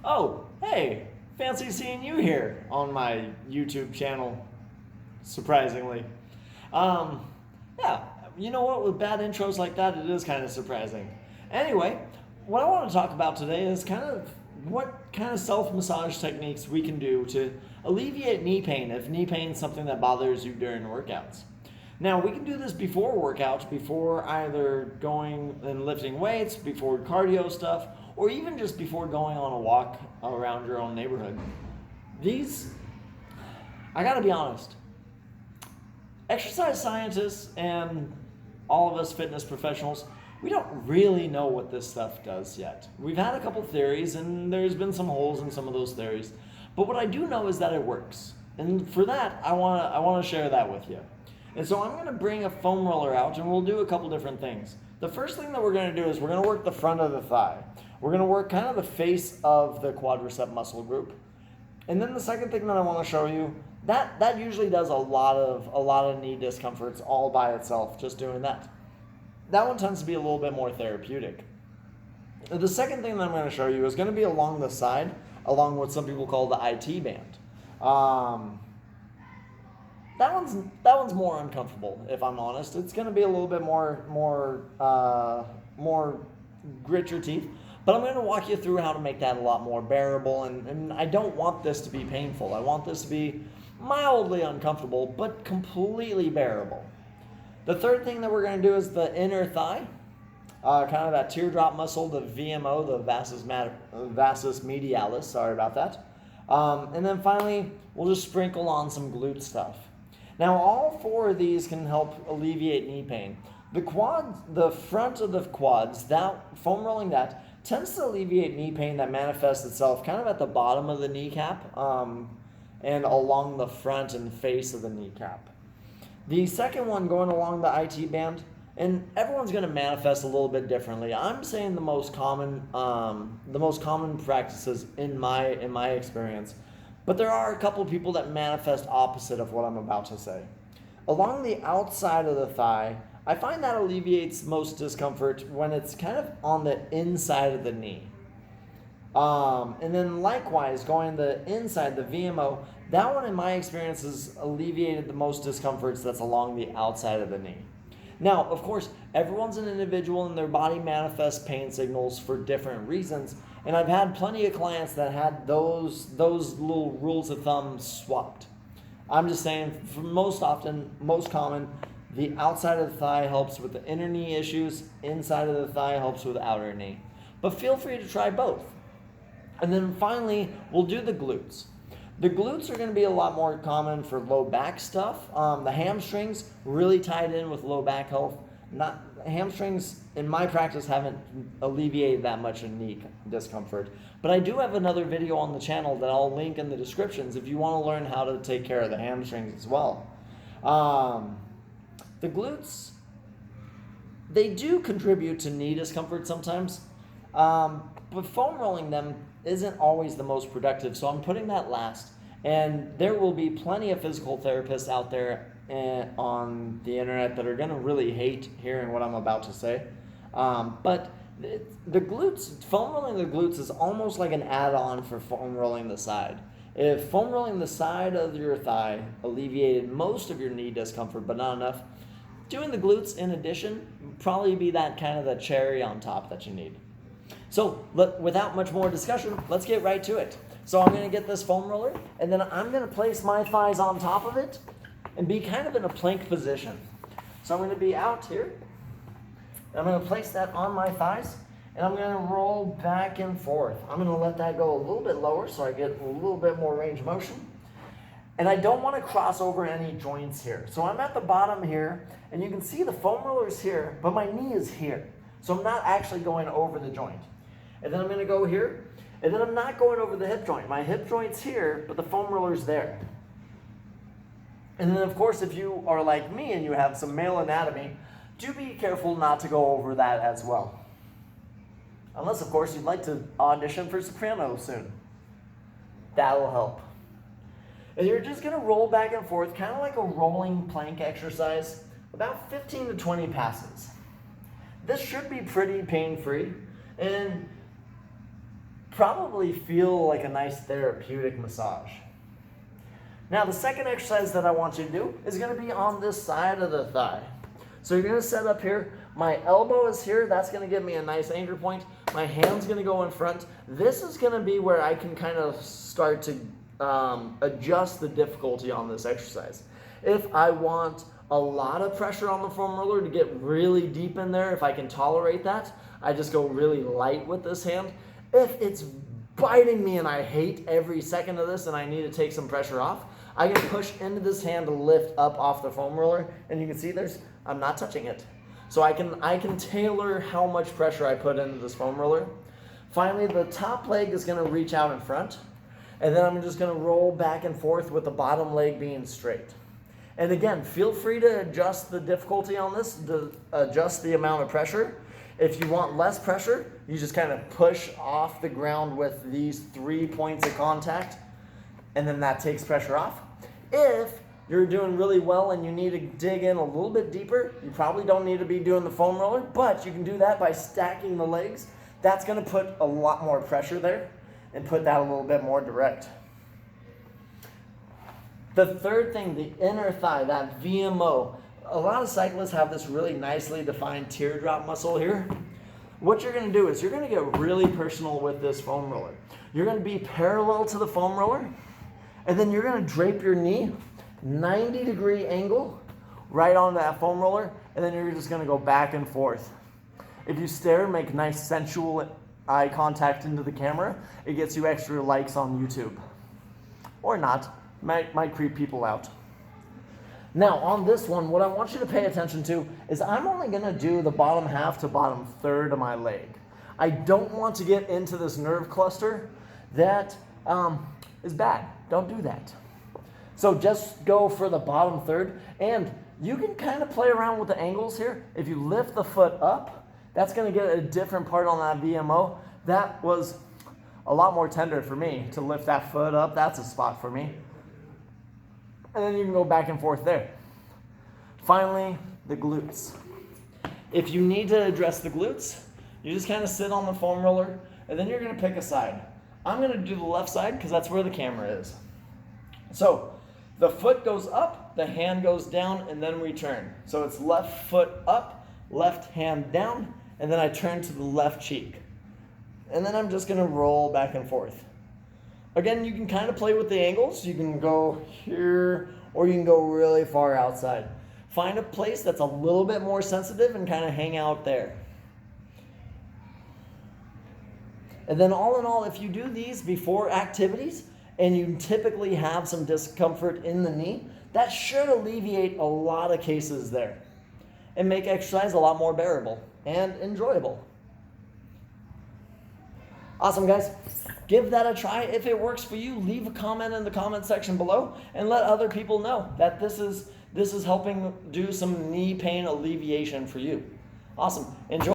Oh, hey, fancy seeing you here on my YouTube channel, surprisingly. Um, yeah, you know what, with bad intros like that, it is kind of surprising. Anyway, what I want to talk about today is kind of what kind of self-massage techniques we can do to alleviate knee pain if knee pain is something that bothers you during workouts. Now, we can do this before workouts, before either going and lifting weights, before cardio stuff, or even just before going on a walk around your own neighborhood. These, I gotta be honest, exercise scientists and all of us fitness professionals, we don't really know what this stuff does yet. We've had a couple theories and there's been some holes in some of those theories, but what I do know is that it works. And for that, I wanna share that with you. And so I'm going to bring a foam roller out and we'll do a couple different things. The first thing that we're going to do is we're going to work the front of the thigh. We're going to work kind of the face of the quadricep muscle group. And then the second thing that I want to show you, that usually does a lot of knee discomforts all by itself, just doing that. That one tends to be a little bit more therapeutic. The second thing that I'm going to show you is going to be along the side, along what some people call the IT band. That one's more uncomfortable, if I'm honest. It's going to be a little bit more grit your teeth. But I'm going to walk you through how to make that a lot more bearable. And I don't want this to be painful. I want this to be mildly uncomfortable, but completely bearable. The third thing that we're going to do is the inner thigh. Kind of that teardrop muscle, the VMO, the vastus medialis. Sorry about that. And then finally, we'll just sprinkle on some glute stuff. Now, all four of these can help alleviate knee pain. The quads, the front of the quads, that foam rolling that tends to alleviate knee pain that manifests itself kind of at the bottom of the kneecap and along the front and face of the kneecap. The second one going along the IT band, and everyone's going to manifest a little bit differently. I'm saying the most common practices in my experience. But there are a couple of people that manifest opposite of what I'm about to say. Along the outside of the thigh, I find that alleviates most discomfort when it's kind of on the inside of the knee. And then likewise, going the inside, the VMO, that one in my experience has alleviated the most discomforts that's along the outside of the knee. Now, of course, everyone's an individual and their body manifests pain signals for different reasons. And I've had plenty of clients that had those little rules of thumb swapped. I'm just saying, for most common, the outside of the thigh helps with the inner knee issues, inside of the thigh helps with the outer knee. But feel free to try both. And then finally, we'll do the glutes. The glutes are going to be a lot more common for low back stuff. The hamstrings really tied in with low back health. Hamstrings, in my practice, haven't alleviated that much in knee discomfort. But I do have another video on the channel that I'll link in the descriptions if you want to learn how to take care of the hamstrings as well. The glutes, they do contribute to knee discomfort sometimes, but foam rolling them isn't always the most productive, so I'm putting that last. And there will be plenty of physical therapists out there on the internet that are going to really hate hearing what I'm about to say. But the glutes, foam rolling the glutes is almost like an add-on for foam rolling the side. If foam rolling the side of your thigh alleviated most of your knee discomfort, but not enough, doing the glutes in addition would probably be that kind of the cherry on top that you need. So without much more discussion, let's get right to it. So I'm going to get this foam roller, and then I'm going to place my thighs on top of it and be kind of in a plank position. So I'm going to be out here, and I'm going to place that on my thighs, and I'm going to roll back and forth. I'm going to let that go a little bit lower so I get a little bit more range of motion. And I don't want to cross over any joints here. So I'm at the bottom here, and you can see the foam roller is here, but my knee is here. So I'm not actually going over the joint. And then I'm going to go here, and then I'm not going over the hip joint. My hip joint's here, but the foam roller's there. And then, of course, if you are like me and you have some male anatomy, do be careful not to go over that as well. Unless, of course, you'd like to audition for soprano soon. That'll help. And you're just going to roll back and forth, kind of like a rolling plank exercise, about 15 to 20 passes. This should be pretty pain-free, and probably feel like a nice therapeutic massage. Now the second exercise that I want you to do is going to be on this side of the thigh. So you're going to set up here. My elbow is here. That's going to give me a nice anchor point. My hand's going to go in front. This is going to be where I can kind of start to adjust the difficulty on this exercise. If I want a lot of pressure on the foam roller to get really deep in there, if I can tolerate that, I just go really light with this hand. If it's biting me and I hate every second of this and I need to take some pressure off, I can push into this hand to lift up off the foam roller, and you can see I'm not touching it. So I can tailor how much pressure I put into this foam roller. Finally, the top leg is going to reach out in front, and then I'm just going to roll back and forth with the bottom leg being straight. And again, feel free to adjust the difficulty on this, to adjust the amount of pressure. If you want less pressure, you just kind of push off the ground with these 3 points of contact, and then that takes pressure off. If you're doing really well and you need to dig in a little bit deeper, you probably don't need to be doing the foam roller, but you can do that by stacking the legs. That's going to put a lot more pressure there and put that a little bit more direct. The third thing, the inner thigh, that VMO. A lot of cyclists have this really nicely defined teardrop muscle here. What you're going to do is you're going to get really personal with this foam roller. You're going to be parallel to the foam roller, and then you're going to drape your knee 90-degree angle right on that foam roller, and then you're just going to go back and forth. If you stare, make nice sensual eye contact into the camera, it gets you extra likes on YouTube. Or not. Might creep people out. Now on this one, what I want you to pay attention to is I'm only going to do the bottom half to bottom third of my leg. I don't want to get into this nerve cluster. That is bad. Don't do that. So just go for the bottom third, and you can kind of play around with the angles here. If you lift the foot up, that's going to get a different part on that VMO. That was a lot more tender for me to lift that foot up. That's a spot for me. And then you can go back and forth there. Finally, the glutes. If you need to address the glutes, you just kind of sit on the foam roller, and then you're going to pick a side. I'm going to do the left side because that's where the camera is. So the foot goes up, the hand goes down, and then we turn. So it's left foot up, left hand down, and then I turn to the left cheek. And then I'm just going to roll back and forth. Again, you can kind of play with the angles. You can go here, or you can go really far outside. Find a place that's a little bit more sensitive and kind of hang out there. And then all in all, if you do these before activities, and you typically have some discomfort in the knee, that should alleviate a lot of cases there and make exercise a lot more bearable and enjoyable. Awesome, guys. Give that a try. If it works for you, leave a comment in the comment section below and let other people know that this is helping do some knee pain alleviation for you. Awesome. Enjoy.